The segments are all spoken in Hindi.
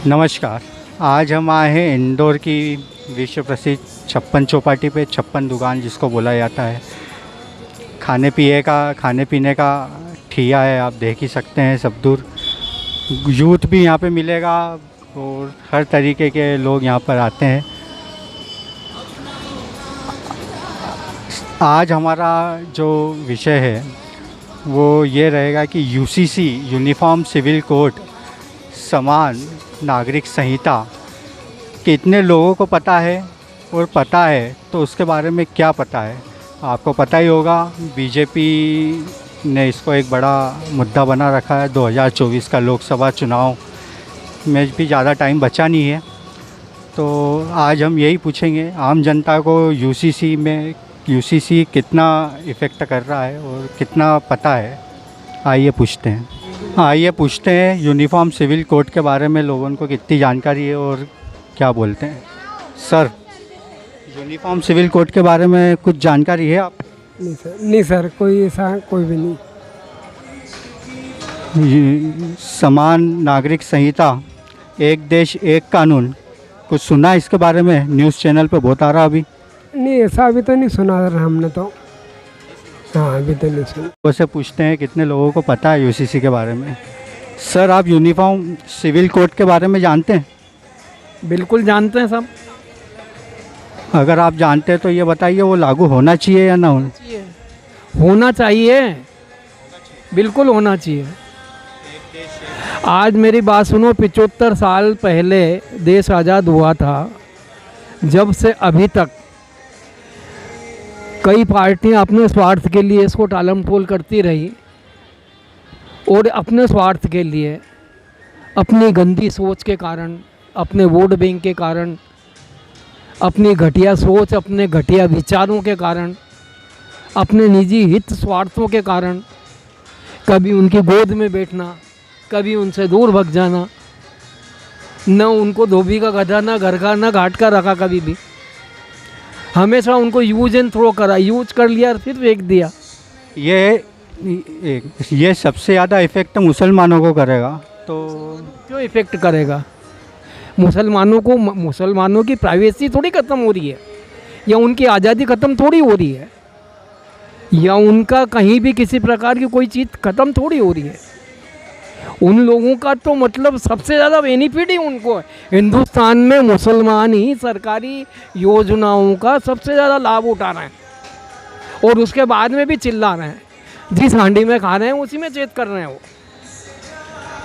नमस्कार। आज हम आए हैं इंदौर की विश्व प्रसिद्ध छप्पन चौपाटी पे। छप्पन दुकान जिसको बोला जाता है, खाने पीने का ठिया है। आप देख ही सकते हैं, सब दूर यूथ भी यहाँ पे मिलेगा और हर तरीके के लोग यहाँ पर आते हैं। आज हमारा जो विषय है वो ये रहेगा कि यूसीसी यूनिफॉर्म सिविल कोड समान नागरिक संहिता कितने लोगों को पता है, और पता है तो उसके बारे में क्या पता है। आपको पता ही होगा, बीजेपी ने इसको एक बड़ा मुद्दा बना रखा है। 2024 का लोकसभा चुनाव में भी ज़्यादा टाइम बचा नहीं है, तो आज हम यही पूछेंगे आम जनता को यूसीसी कितना इफ़ेक्ट कर रहा है और कितना पता है। आइए पूछते हैं यूनिफॉर्म सिविल कोड के बारे में लोगों को कितनी जानकारी है और क्या बोलते हैं। सर, यूनिफॉर्म सिविल कोड के बारे में कुछ जानकारी है आप? नहीं सर, कोई ऐसा कोई भी नहीं। समान नागरिक संहिता, एक देश एक कानून, कुछ सुना है इसके बारे में? न्यूज़ चैनल पे बहुत आ रहा अभी। नहीं, ऐसा अभी तो नहीं सुना सर हमने तो। हाँ, अभी तो नहीं सुना। वैसे पूछते हैं कितने लोगों को पता है यूसीसी के बारे में। सर, आप यूनिफॉर्म सिविल कोड के बारे में जानते हैं? बिल्कुल जानते हैं सब। अगर आप जानते हैं तो ये बताइए, वो लागू होना चाहिए या ना होना चाहिए? होना चाहिए, बिल्कुल होना चाहिए। आज मेरी बात सुनो, 75 साल पहले देश आज़ाद हुआ था। जब से अभी तक कई पार्टियां अपने स्वार्थ के लिए इसको टालमटोल करती रही, और अपने स्वार्थ के लिए, अपनी गंदी सोच के कारण, अपने वोट बैंक के कारण, अपनी घटिया सोच, अपने घटिया विचारों के कारण, अपने निजी हित स्वार्थों के कारण कभी उनकी गोद में बैठना, कभी उनसे दूर भग जाना, न उनको धोबी का गधा, न घर का, न घाट का रखा। कभी भी हमेशा उनको यूज एंड थ्रो करा, यूज कर लिया और फिर फेंक दिया। ये सबसे ज़्यादा इफ़ेक्ट मुसलमानों को करेगा। तो क्यों इफ़ेक्ट करेगा? मुसलमानों की प्राइवेसी थोड़ी ख़त्म हो रही है, या उनकी आज़ादी ख़त्म थोड़ी हो रही है, या उनका कहीं भी किसी प्रकार की कोई चीज़ ख़त्म थोड़ी हो रही है। उन लोगों का तो मतलब सबसे ज़्यादा बेनिफिट ही उनको है। हिंदुस्तान में मुसलमान ही सरकारी योजनाओं का सबसे ज़्यादा लाभ उठा रहे हैं, और उसके बाद में भी चिल्ला रहे हैं। जिस हांडी में खा रहे हैं उसी में चेत कर रहे हैं वो।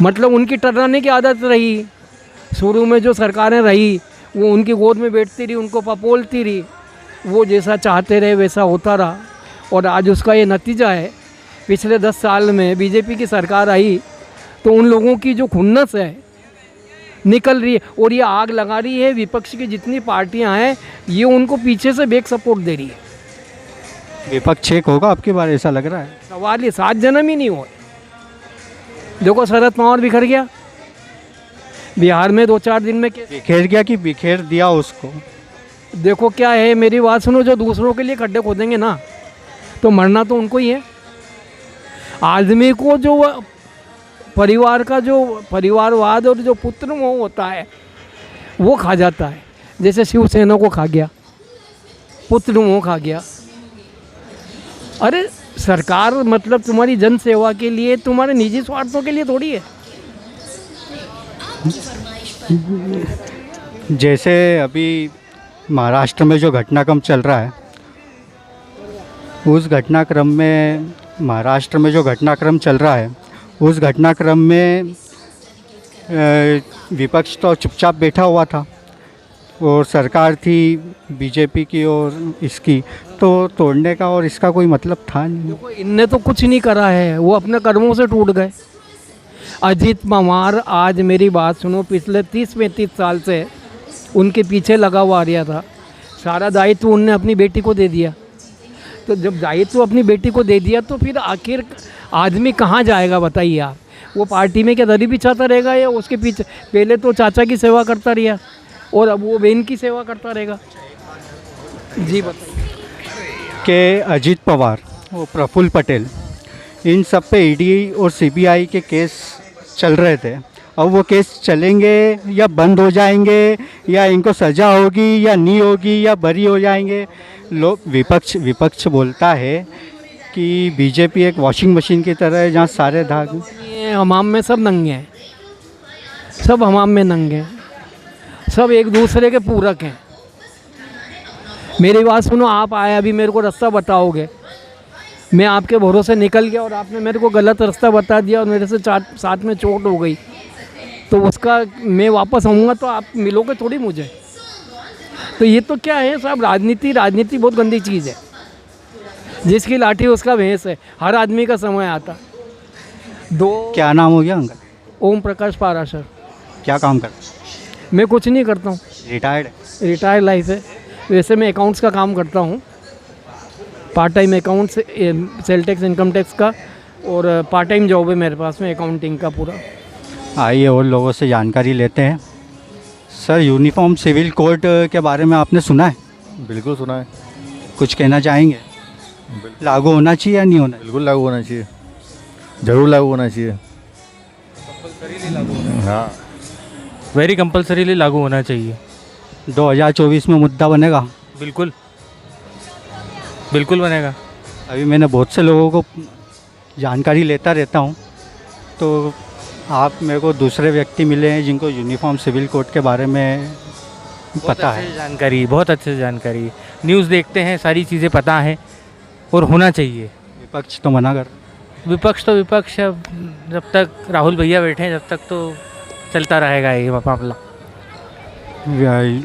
मतलब उनकी टर्राने की आदत रही, शुरू में जो सरकारें रही वो उनकी गोद में बैठती रही, उनको पपोलती रही, वो जैसा चाहते रहे वैसा होता रहा। और आज उसका ये नतीजा है। पिछले 10 साल में बीजेपी की सरकार आई तो उन लोगों की जो खुन्नस है निकल रही है, और ये आग लगा रही है। विपक्ष की जितनी पार्टियां हैं ये उनको पीछे से बैक सपोर्ट दे रही है। विपक्ष एक होगा आपकी बार, ऐसा लग रहा है? सवाल ये 7 जन्म ही नहीं हुए। देखो, शरद पवार बिखर गया बिहार में 2-4 दिन में। बिखेर गया कि बिखेर दिया उसको? देखो क्या है, मेरी बात सुनो, जो दूसरों के लिए खड्डे खोदेंगे ना तो मरना तो उनको ही है। आदमी को जो परिवार का जो परिवारवाद और जो पुत्र मोह होता है वो खा जाता है। जैसे शिवसेना को खा गया, पुत्र मोह खा गया। अरे सरकार मतलब तुम्हारी जन सेवा के लिए, तुम्हारे निजी स्वार्थों के लिए थोड़ी है। जैसे अभी महाराष्ट्र में जो घटनाक्रम चल रहा है, उस घटनाक्रम में उस घटनाक्रम में विपक्ष तो चुपचाप बैठा हुआ था, और सरकार थी बीजेपी की और इसकी, तो तोड़ने का और इसका कोई मतलब था नहीं। देखो, इनने तो कुछ नहीं करा है, वो अपने कर्मों से टूट गए। अजीत पवार, आज मेरी बात सुनो, पिछले 30-35 साल से उनके पीछे लगा हुआ आ रहा था। सारा दायित्व उनने अपनी बेटी को दे दिया। तो जब दायित्व अपनी बेटी को दे दिया तो फिर आखिर आदमी कहाँ जाएगा बताइए आप? वो पार्टी में क्या दरी बिछाता रहेगा, या उसके पीछे पहले तो चाचा की सेवा करता रहा और अब वो बहन की सेवा करता रहेगा? जी बताइए। कि अजीत पवार, वो प्रफुल्ल पटेल, इन सब पे ईडी और सीबीआई के केस चल रहे थे। अब वो केस चलेंगे या बंद हो जाएंगे या इनको सज़ा होगी या नहीं होगी या बरी हो जाएंगे। लोग विपक्ष बोलता है कि बीजेपी एक वॉशिंग मशीन की तरह है जहाँ सारे धाग। ये हमाम में सब नंगे हैं, सब हमाम में नंगे हैं, सब एक दूसरे के पूरक हैं। मेरी बात सुनो, आप आए अभी मेरे को रास्ता बताओगे, मैं आपके भरोसे निकल गया और आपने मेरे को गलत रास्ता बता दिया और मेरे से साथ में चोट हो गई, तो उसका मैं वापस आऊँगा तो आप मिलोगे थोड़ी मुझे। तो ये तो क्या है साहब, राजनीति बहुत गंदी चीज़ है। जिसकी लाठी उसका भैंस है, हर आदमी का समय आता। क्या नाम हो गया अंकल? ओम प्रकाश पाराशर। क्या काम करते? मैं कुछ नहीं करता हूँ, रिटायर्ड लाइफ है। वैसे मैं अकाउंट्स का काम करता हूँ, part time accounts, sale tax, income tax का, और पार्ट टाइम जॉब है मेरे पास में अकाउंटिंग का पूरा। आइए और लोगों से जानकारी लेते हैं। सर, यूनिफॉर्म सिविल कोड के बारे में आपने सुना है? बिल्कुल सुना है। कुछ कहना चाहेंगे? लागू होना चाहिए या नहीं होना? बिल्कुल लागू होना चाहिए, ज़रूर लागू होना चाहिए। हाँ, वेरी कंपलसरीली लागू होना चाहिए। 2024 में मुद्दा बनेगा? बिल्कुल बिल्कुल बनेगा। अभी मैंने बहुत से लोगों को जानकारी लेता रहता हूँ, तो आप मेरे को दूसरे व्यक्ति मिले हैं जिनको यूनिफॉर्म सिविल कोड के बारे में पता है। जानकारी, बहुत अच्छे से जानकारी, न्यूज़ देखते हैं, सारी चीज़ें पता है और होना चाहिए। विपक्ष तो मना कर। विपक्ष अब जब तक राहुल भैया बैठे हैं जब तक तो चलता रहेगा ये मामला।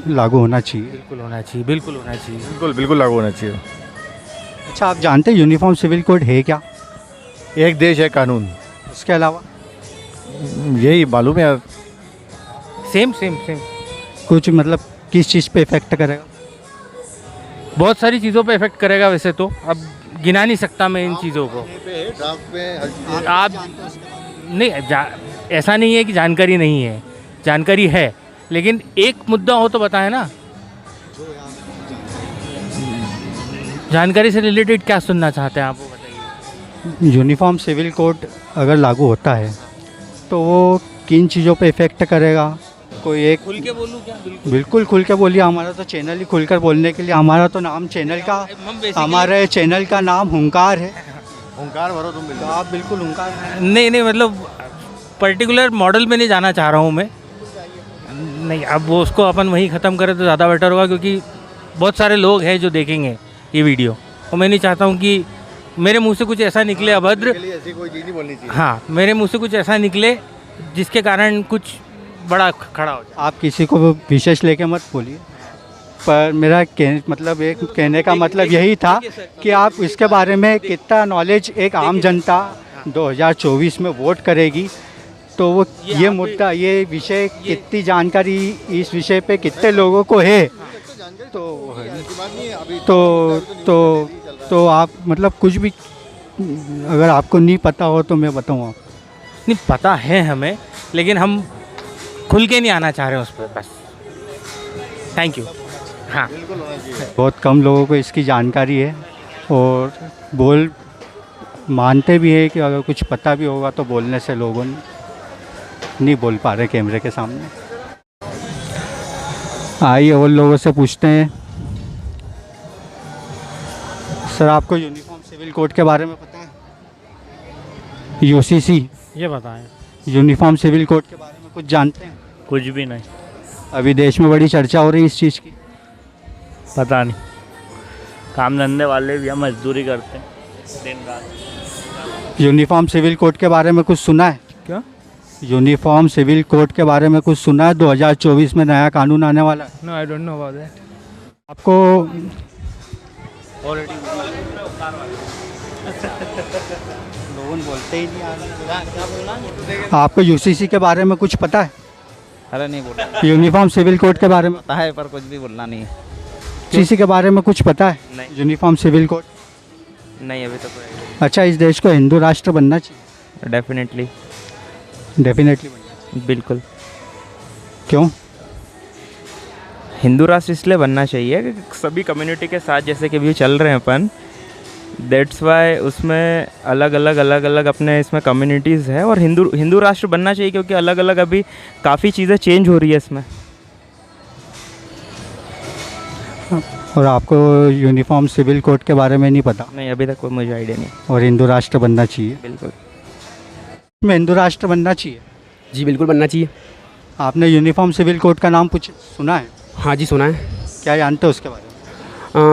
लागू होना चाहिए। बिल्कुल होना चाहिए, बिल्कुल होना चाहिए, बिल्कुल लागू होना चाहिए। अच्छा, आप जानते हैं यूनिफॉर्म सिविल कोड है क्या? एक देश है कानून, उसके अलावा यही मालूम है यार। सेम कुछ मतलब किस चीज़ पे इफेक्ट करेगा? बहुत सारी चीज़ों पे इफेक्ट करेगा। वैसे तो अब गिना नहीं सकता मैं इन चीज़ों को। आप नहीं, ऐसा नहीं है कि जानकारी नहीं है, जानकारी है, लेकिन एक मुद्दा हो तो बताएं ना। जानकारी से रिलेटेड क्या सुनना चाहते हैं आप, वो बताइए। यूनिफॉर्म सिविल कोड अगर लागू होता है तो वो किन चीज़ों पे इफ़ेक्ट करेगा? कोई एक खुल के बोलूँ क्या? बिल्कुल खुल के बोलिए। हमारा तो चैनल ही खुलकर बोलने के लिए, हमारा तो नाम चैनल का, हमारे चैनल का नाम हुंकार है। हुंकार भरो तुम, तो आप बिल्कुल हुंकार। नहीं, मतलब पर्टिकुलर मॉडल में नहीं जाना चाह रहा हूँ मैं। नहीं, अब वो उसको अपन वहीं ख़त्म करें तो ज़्यादा बेटर होगा, क्योंकि बहुत सारे लोग हैं जो देखेंगे ये वीडियो, और मैं नहीं चाहता हूँ कि मेरे मुंह से कुछ ऐसा निकले अभद्र। ऐसी कोई चीज़ नहीं बोलनी चाहिए। हाँ, मेरे मुंह से कुछ ऐसा निकले जिसके कारण कुछ बड़ा खड़ा हो जाए। आप किसी को विशेष लेके मत बोलिए, पर मेरा कहने का मतलब यही था कि आप इसके बारे में कितना नॉलेज एक आम जनता 2024 में वोट करेगी, तो वो ये मुद्दा, ये विषय, कितनी जानकारी इस विषय पे कितने लोगों को है, तो आप मतलब कुछ भी अगर आपको नहीं पता हो तो मैं बताऊँ। आप नहीं, पता है हमें, लेकिन हम खुल के नहीं आना चाह रहे हैं उस पर, बस। Thank you. हाँ, बहुत कम लोगों को इसकी जानकारी है और मानते भी है कि अगर कुछ पता भी होगा तो बोलने से लोगों नहीं बोल पा रहे कैमरे के सामने। आइए और लोगों से पूछते हैं। सर, आपको यूनिफॉर्म सिविल कोड के बारे में पता है? यूसीसी, ये बताएं। यूनिफॉर्म सिविल कोड के बारे में कुछ जानते हैं? कुछ भी नहीं, अभी देश में बड़ी चर्चा हो रही है इस चीज़ की। पता नहीं, काम धंधे वाले भी हम मजदूरी करते हैं दिन रात। यूनिफॉर्म सिविल कोड के बारे में कुछ सुना है? क्या? यूनिफॉर्म सिविल कोड के बारे में कुछ सुना है? 2024 में नया कानून आने वाला है। No, I don't know about that. आपको लोग बोलते ही नहीं। आपको यूसीसी के बारे में कुछ पता है? अरे नहीं बोलना, यूनिफॉर्म सिविल कोड के बारे में पता है पर कुछ भी बोलना नहीं है। यूसीसी के बारे में कुछ पता है? नहीं। Uniform civil code. नहीं, अभी तक अच्छा, इस देश को हिंदू राष्ट्र बनना चाहिए? डेफिनेटली बनना। बिल्कुल। क्यों? हिंदू राष्ट्र इसलिए बनना चाहिए कि सभी कम्युनिटी के साथ जैसे कि अभी चल रहे हैं अपन, दैट्स वाई उसमें अलग अलग अपने इसमें कम्युनिटीज़ है, और हिंदू राष्ट्र बनना चाहिए, क्योंकि अलग अलग अभी काफ़ी चीज़ें चेंज हो रही है इसमें। और आपको यूनिफॉर्म सिविल कोड के बारे में नहीं पता? नहीं, अभी तक कोई मुझे आइडिया नहीं। और हिंदू राष्ट्र बनना चाहिए? बिल्कुल। में हिंदू राष्ट्र बनना चाहिए? जी बिल्कुल बनना चाहिए। आपने यूनिफॉर्म सिविल कोड का नाम सुना है? हाँ जी सुना है। क्या जानते हो उसके बारे में?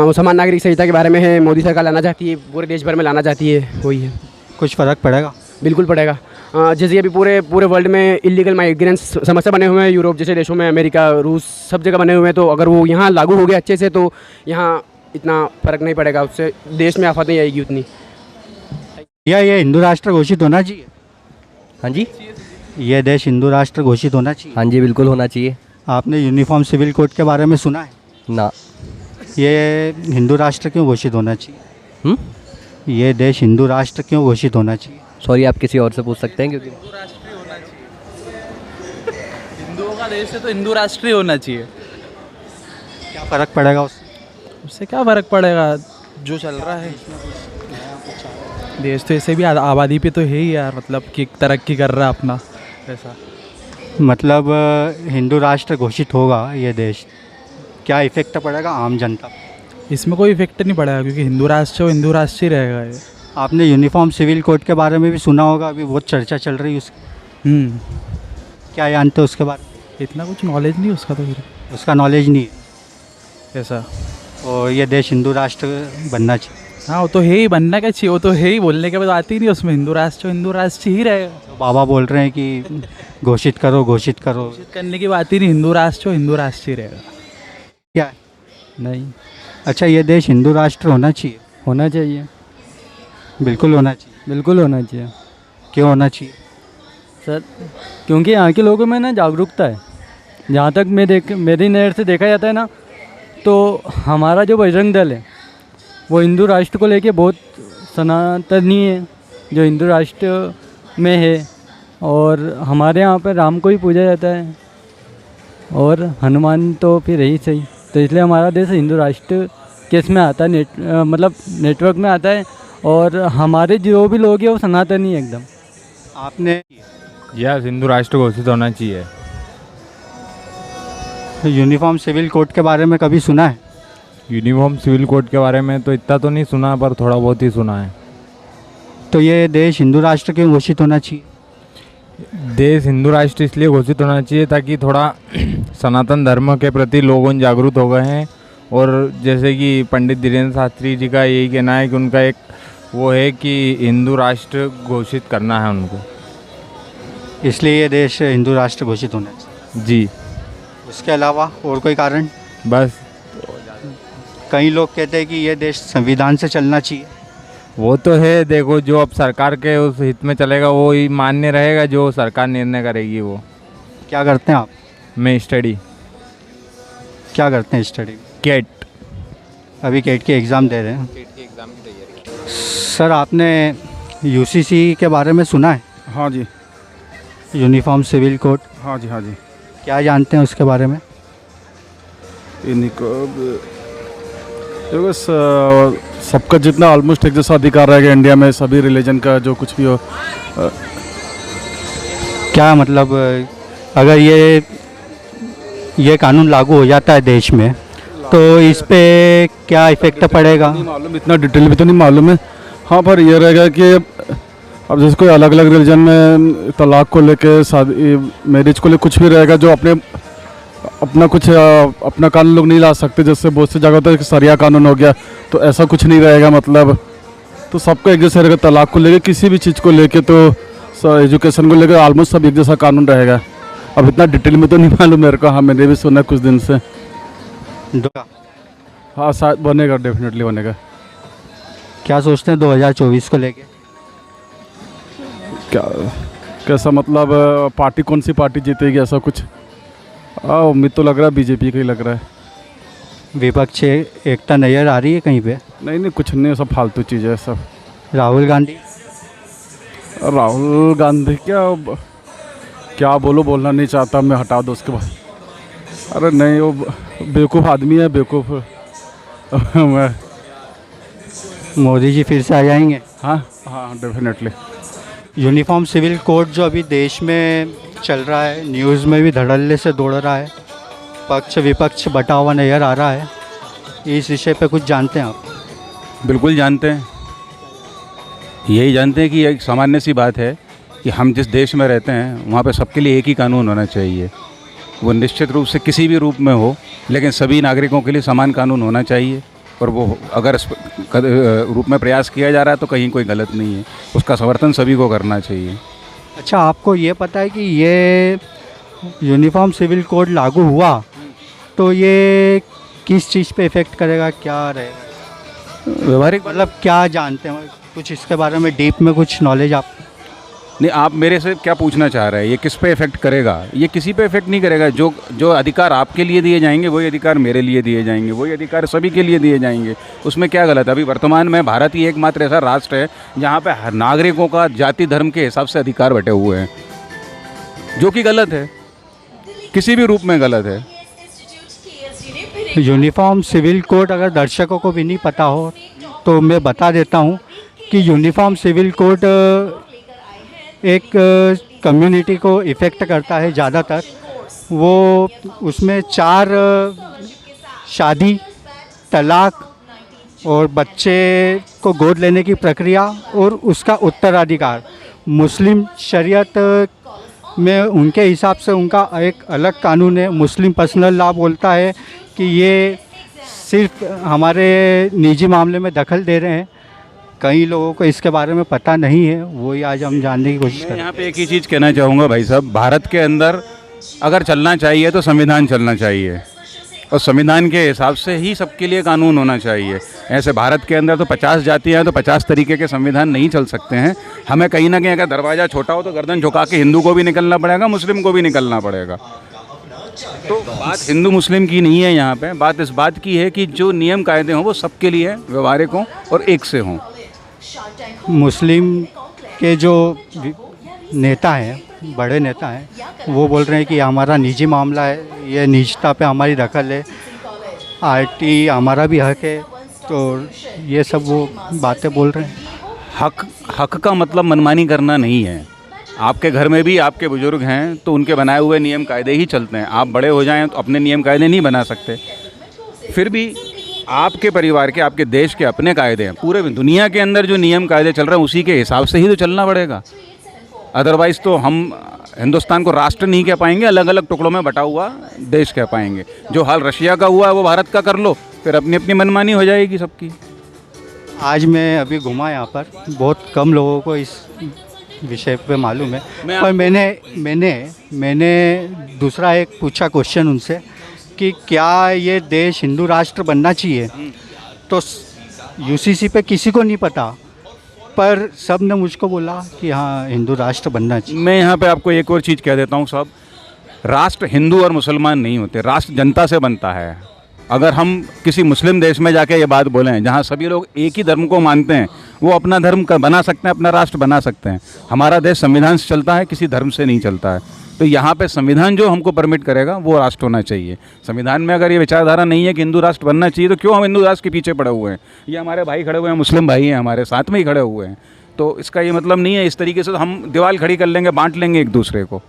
वो समान नागरिक संहिता के बारे में है, मोदी सरकार लाना चाहती है, पूरे देश भर में लाना चाहती है, वही है। कुछ फ़र्क पड़ेगा? बिल्कुल पड़ेगा। जैसे अभी पूरे वर्ल्ड में इलीगल माइग्रेंट्स समस्या बने हुए हैं, यूरोप जैसे देशों में, अमेरिका, रूस, सब जगह बने हुए हैं, तो अगर वो यहाँ लागू हो गए अच्छे से तो यहाँ इतना फ़र्क नहीं पड़ेगा, उससे देश में आफत नहीं आएगी उतनी। या ये हिंदू राष्ट्र घोषित होना चाहिए? हाँ जी, ये देश हिंदू राष्ट्र घोषित होना चाहिए? हाँ जी बिल्कुल होना चाहिए। आपने यूनिफॉर्म सिविल कोड के बारे में सुना है? ना। ये हिंदू राष्ट्र क्यों घोषित होना चाहिए? ये देश हिंदू राष्ट्र क्यों घोषित होना चाहिए? सॉरी, आप किसी और से पूछ सकते हैं, क्योंकि हिंदुओं का देश है तो हिंदू राष्ट्रीय होना चाहिए। क्या फ़र्क पड़ेगा उससे क्या फ़र्क पड़ेगा, जो चल रहा है देश तो ऐसे भी आबादी पे तो है ही यार, मतलब कि तरक्की कर रहा है अपना ऐसा। मतलब हिंदू राष्ट्र घोषित होगा ये देश, क्या इफ़ेक्ट पड़ेगा आम जनता? इसमें कोई इफेक्ट नहीं पड़ेगा, क्योंकि हिंदू राष्ट्र हो, हिंदू राष्ट्र ही रहेगा ये। आपने यूनिफॉर्म सिविल कोड के बारे में भी सुना होगा, अभी बहुत चर्चा चल रही है उसकी। क्या जानते हो उसके बारे में? इतना कुछ नॉलेज नहीं उसका, तो फिर उसका नॉलेज नहीं है ऐसा। और ये देश हिंदू राष्ट्र बनना चाहिए? हाँ वो तो है ही, बनना क्या चाहिए, वो तो है ही, बोलने के बाद आती ही नहीं उसमें, हिंदू राष्ट्र ही रहेगा। तो बाबा बोल रहे हैं कि घोषित करो घोषित करो। घोषित करने की बात ही नहीं, हिंदू राष्ट्र ही रहेगा। क्या है? नहीं। अच्छा, ये देश हिंदू राष्ट्र होना चाहिए? होना चाहिए, बिल्कुल होना चाहिए। बिल्कुल होना चाहिए। क्यों होना चाहिए सर? क्योंकि यहाँ के लोगों में ना जागरूकता है। जहाँ तक मेरी नज़र से देखा जाता है ना, तो हमारा जो बजरंग दल है वो हिंदू राष्ट्र को लेके बहुत सनातनी है, जो हिंदू राष्ट्र में है। और हमारे यहाँ पर राम को ही पूजा जाता है, और हनुमान तो फिर ही सही, तो इसलिए हमारा देश हिंदू राष्ट्र केस में आता है, मतलब नेटवर्क में आता है। और हमारे जो भी लोग हैं वो सनातनी है एकदम। आपने यस, हिंदू राष्ट्र घोषित होना चाहिए। यूनिफॉर्म सिविल कोड के बारे में कभी सुना है? यूनिफॉर्म सिविल कोड के बारे में तो इतना तो नहीं सुना, पर थोड़ा बहुत ही सुना है। तो ये देश हिंदू राष्ट्र क्यों घोषित होना चाहिए? देश हिंदू राष्ट्र इसलिए घोषित होना चाहिए ताकि थोड़ा सनातन धर्म के प्रति लोग जागरूक हो गए हैं। और जैसे कि पंडित धीरेन्द्र शास्त्री जी का यही कहना है कि उनका एक वो है कि हिंदू राष्ट्र घोषित करना है उनको, इसलिए ये देश हिंदू राष्ट्र घोषित होना चाहिए। जी। उसके अलावा और कोई कारण? बस। कई लोग कहते हैं कि ये देश संविधान से चलना चाहिए। वो तो है, देखो जो अब सरकार के उस हित में चलेगा वो ही मान्य रहेगा, जो सरकार निर्णय करेगी वो। क्या करते हैं आप? मैं स्टडी। क्या करते हैं स्टडी? कैट। अभी कैट की एग्ज़ाम दे रहे हैं। कैट की एग्ज़ाम की तैयारी। सर, आपने यूसीसी के बारे में सुना है? हाँ जी। Uniform civil code? हाँ जी, हाँ जी। क्या जानते हैं उसके बारे में? देखो सबका जितना ऑलमोस्ट एक जैसा अधिकार रहेगा इंडिया में, सभी रिलीजन का जो कुछ भी हो। क्या मतलब, अगर ये कानून लागू हो जाता है देश में तो इस पे क्या इफ़ेक्ट पड़ेगा? नहीं मालूम, इतना डिटेल भी तो नहीं मालूम है। हाँ, पर ये रहेगा कि अब जैसे कोई अलग अलग रिलीजन में तलाक को लेके, शादी मैरिज को लेकर कुछ भी रहेगा, जो अपना कानून लोग नहीं ला सकते। जैसे बहुत सी जगह होता है कि सरिया कानून हो गया, तो ऐसा कुछ नहीं रहेगा। मतलब तो सबका एक जैसा रहेगा, तलाक को लेके, किसी भी चीज़ को लेके, तो एजुकेशन को लेकर ऑलमोस्ट सब एक जैसा कानून रहेगा। अब इतना डिटेल में तो नहीं मालूम मेरे को। हाँ, मैंने भी सुना कुछ दिन से। हाँ, शायद बनेगा, डेफिनेटली बनेगा। क्या सोचते हैं 2024 को लेके? कैसा मतलब, पार्टी कौन सी पार्टी जीतेगी ऐसा कुछ? हाँ, उम्मीद तो लग रहा है बीजेपी का ही लग रहा है। विपक्ष एकता नज़र आ रही है कहीं पे? नहीं, कुछ नहीं, सब फालतू चीज़ है सब। राहुल गांधी क्या बोलना नहीं चाहता मैं, हटा दो उसके बाद। अरे नहीं, वो बेवकूफ़ आदमी है, बेवकूफ़। मोदी जी फिर से आ जाएंगे? हाँ हाँ डेफिनेटली। यूनिफॉर्म सिविल कोड जो अभी देश में चल रहा है, न्यूज़ में भी धड़ल्ले से दौड़ रहा है, पक्ष विपक्ष बटा हुआ नज़र आ रहा है, इस विषय पे कुछ जानते हैं आप? बिल्कुल जानते हैं, यही जानते हैं कि एक सामान्य सी बात है कि हम जिस देश में रहते हैं वहाँ पे सबके लिए एक ही कानून होना चाहिए। वो निश्चित रूप से किसी भी रूप में हो, लेकिन सभी नागरिकों के लिए समान कानून होना चाहिए। और वो अगर इस रूप में प्रयास किया जा रहा है तो कहीं कोई गलत नहीं है, उसका समर्थन सभी को करना चाहिए। अच्छा, आपको ये पता है कि ये यूनिफॉर्म सिविल कोड लागू हुआ तो ये किस चीज़ पे इफ़ेक्ट करेगा, क्या रहेगा? व्यवहारिक मतलब क्या जानते हैं कुछ इसके बारे में, डीप में कुछ नॉलेज आप? नहीं, आप मेरे से क्या पूछना चाह रहे हैं? ये किस पे इफ़ेक्ट करेगा? ये किसी पे इफ़ेक्ट नहीं करेगा। जो अधिकार आपके लिए दिए जाएंगे वही अधिकार मेरे लिए दिए जाएंगे, वही अधिकार सभी के लिए दिए जाएंगे। उसमें क्या गलत है? अभी वर्तमान में भारत ही एकमात्र ऐसा राष्ट्र है जहाँ पे हर नागरिकों का जाति धर्म के हिसाब से अधिकार बटे हुए हैं, जो कि गलत है, किसी भी रूप में गलत है। यूनिफॉर्म सिविल कोड अगर दर्शकों को भी नहीं पता हो तो मैं बता देता हूँ कि यूनिफॉर्म सिविल कोड एक कम्युनिटी को इफ़ेक्ट करता है ज़्यादातर। वो उसमें 4 शादी, तलाक और बच्चे को गोद लेने की प्रक्रिया और उसका उत्तराधिकार, मुस्लिम शरीयत में उनके हिसाब से उनका एक अलग कानून है। मुस्लिम पर्सनल लॉ बोलता है कि ये सिर्फ हमारे निजी मामले में दखल दे रहे हैं। कई लोगों को इसके बारे में पता नहीं है, वही आज हम जानने की कोशिश करें। मैं यहाँ पे एक ही चीज़ कहना चाहूँगा भाई साहब, भारत के अंदर अगर चलना चाहिए तो संविधान चलना चाहिए और संविधान के हिसाब से ही सबके लिए कानून होना चाहिए। ऐसे भारत के अंदर तो 50 जातियाँ हैं तो 50 तरीके के संविधान नहीं चल सकते हैं। हमें कहीं ना कहीं अगर दरवाज़ा छोटा हो तो गर्दन झुका के हिंदू को भी निकलना पड़ेगा, मुस्लिम को भी निकलना पड़ेगा। तो बात हिंदू मुस्लिम की नहीं है यहाँ पे, बात इस बात की है कि जो नियम कायदे हों वो सबके लिए व्यवहारिक हों और एक से हों। मुस्लिम के जो नेता हैं, बड़े नेता हैं, वो बोल रहे हैं कि हमारा निजी मामला है, ये निजता पे हमारी दखल है, आरटी हमारा भी हक है, तो ये सब वो बातें बोल रहे हैं। हक का मतलब मनमानी करना नहीं है। आपके घर में भी आपके बुजुर्ग हैं तो उनके बनाए हुए नियम कायदे ही चलते हैं। आप बड़े हो जाएं तो अपने नियम कायदे नहीं बना सकते। फिर भी आपके परिवार के, आपके देश के अपने कायदे हैं। पूरे दुनिया के अंदर जो नियम कायदे चल रहे हैं उसी के हिसाब से ही तो चलना पड़ेगा। अदरवाइज़ तो हम हिंदुस्तान को राष्ट्र नहीं कह पाएंगे, अलग अलग टुकड़ों में बटा हुआ देश कह पाएंगे। जो हाल रशिया का हुआ है वो भारत का कर लो, फिर अपनी अपनी मनमानी हो जाएगी सबकी। आज मैं अभी घूमा यहाँ पर, बहुत कम लोगों को इस विषय पे मालूम है, पर मैंने दूसरा एक पूछा क्वेश्चन उनसे कि क्या ये देश हिंदू राष्ट्र बनना चाहिए, तो यूसीसी पे किसी को नहीं पता, पर सब ने मुझको बोला कि हाँ हिंदू राष्ट्र बनना चाहिए। मैं यहाँ पे आपको एक और चीज़ कह देता हूँ साहब, राष्ट्र हिंदू और मुसलमान नहीं होते, राष्ट्र जनता से बनता है। अगर हम किसी मुस्लिम देश में जाके ये बात बोलें जहाँ सभी लोग एक ही धर्म को मानते हैं, वो अपना धर्म बना सकते हैं, अपना राष्ट्र बना सकते हैं। हमारा देश संविधान से चलता है, किसी धर्म से नहीं चलता है। तो यहाँ पे संविधान जो हमको परमिट करेगा वो राष्ट्र होना चाहिए। संविधान में अगर ये विचारधारा नहीं है कि हिंदू राष्ट्र बनना चाहिए तो क्यों हम हिंदू राष्ट्र के पीछे पड़े हुए हैं? ये हमारे भाई खड़े हुए हैं, मुस्लिम भाई हैं, हमारे साथ में ही खड़े हुए हैं। तो इसका ये मतलब नहीं है इस तरीके से तो हम दीवार खड़ी कर लेंगे, बांट लेंगे एक दूसरे को।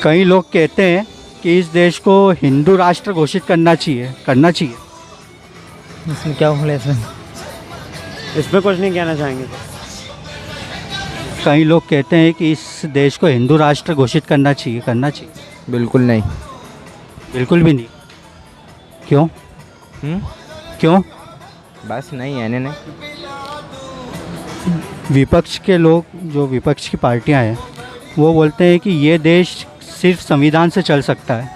कई लोग कहते हैं कि इस देश को हिंदू राष्ट्र घोषित करना चाहिए। इसमें क्या बोले, इस पर कुछ नहीं कहना चाहेंगे। कई लोग कहते हैं कि इस देश को हिंदू राष्ट्र घोषित करना चाहिए। बिल्कुल नहीं, बिल्कुल भी नहीं। क्यों? क्यों? बस नहीं है नहीं। विपक्ष के लोग, जो विपक्ष की पार्टियां हैं, वो बोलते हैं कि ये देश सिर्फ संविधान से चल सकता है।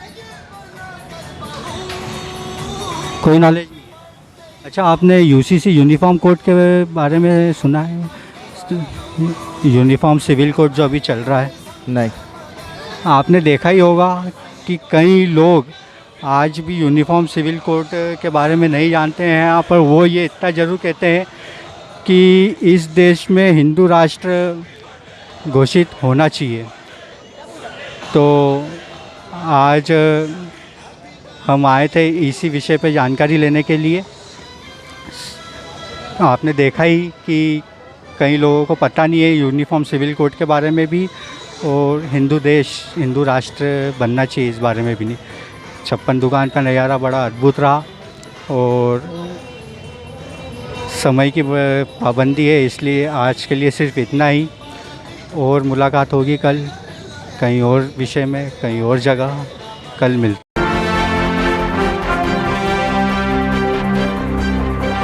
कोई नॉलेज नहीं है। अच्छा, आपने यूसीसी यूनिफॉर्म कोड के बारे में सुना है? यूनिफॉर्म सिविल कोड जो अभी चल रहा है? नहीं। आपने देखा ही होगा कि कई लोग आज भी यूनिफॉर्म सिविल कोड के बारे में नहीं जानते हैं। यहाँ पर वो ये इतना ज़रूर कहते हैं कि इस देश में हिंदू राष्ट्र घोषित होना चाहिए। तो आज हम आए थे इसी विषय पे जानकारी लेने के लिए। आपने देखा ही कि कई लोगों को पता नहीं है यूनिफॉर्म सिविल कोड के बारे में भी, और हिंदू देश, हिंदू राष्ट्र बनना चाहिए इस बारे में भी नहीं। 56 दुकान का नज़ारा बड़ा अद्भुत रहा, और समय की पाबंदी है इसलिए आज के लिए सिर्फ इतना ही। और मुलाकात होगी कल कहीं और विषय में, कहीं और जगह। कल मिलते।